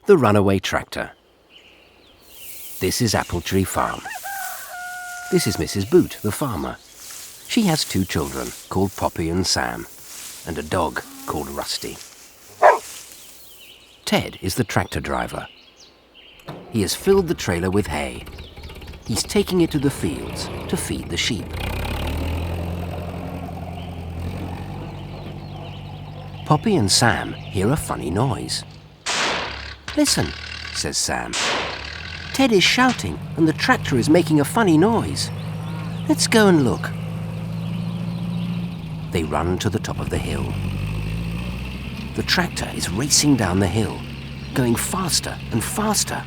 The Runaway Tractor. This is Apple Tree Farm. This is Mrs. Boot, the farmer. She has 2 children called Poppy and Sam, and a dog called Rusty. Ted is the tractor driver. He has filled the trailer with hay. He's taking it to the fields to feed the sheep. Poppy and Sam hear a funny noise. "Listen," says Sam. "Ted is shouting and the tractor is making a funny noise. Let's go and look." They run to the top of the hill. The tractor is racing down the hill, going faster and faster.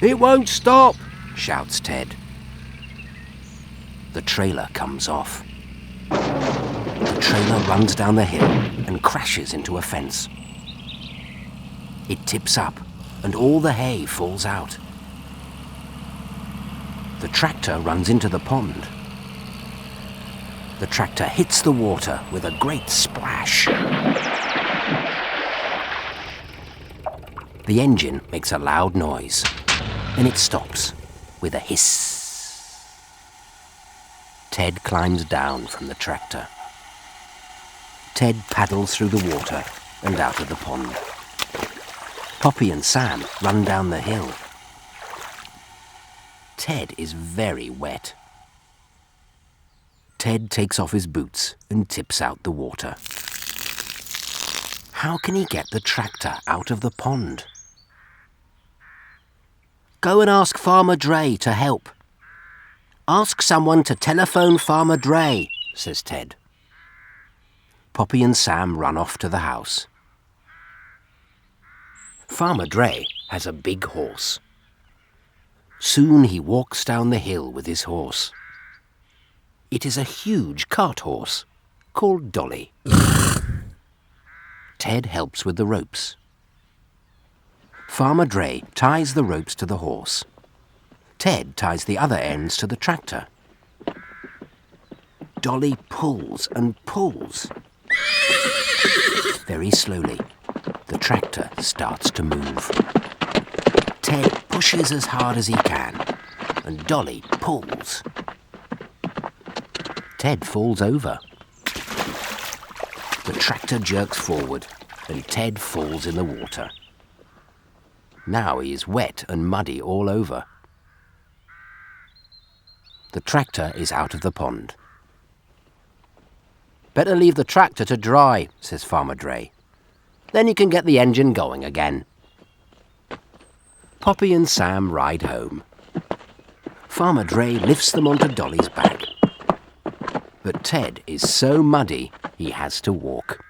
"It won't stop," shouts Ted. The trailer comes off. The trailer runs down the hill and crashes into a fence. It tips up and all the hay falls out. The tractor runs into the pond. The tractor hits the water with a great splash. The engine makes a loud noise, and it stops with a hiss. Ted climbs down from the tractor. Ted paddles through the water and out of the pond. Poppy and Sam run down the hill. Ted is very wet. Ted takes off his boots and tips out the water. How can he get the tractor out of the pond? "Go and ask Farmer Dre to help. Ask someone to telephone Farmer Dre," says Ted. Poppy and Sam run off to the house. Farmer Dre has a big horse. Soon he walks down the hill with his horse. It is a huge cart horse called Dolly. Ted helps with the ropes. Farmer Dre ties the ropes to the horse. Ted ties the other ends to the tractor. Dolly pulls and pulls. Very slowly, the tractor starts to move. Ted pushes as hard as he can, and Dolly pulls. Ted falls over. The tractor jerks forward, and Ted falls in the water. Now he is wet and muddy all over. The tractor is out of the pond. "Better leave the tractor to dry," says Farmer Dre. "Then you can get the engine going again." Poppy and Sam ride home. Farmer Dre lifts them onto Dolly's back. But Ted is so muddy he has to walk.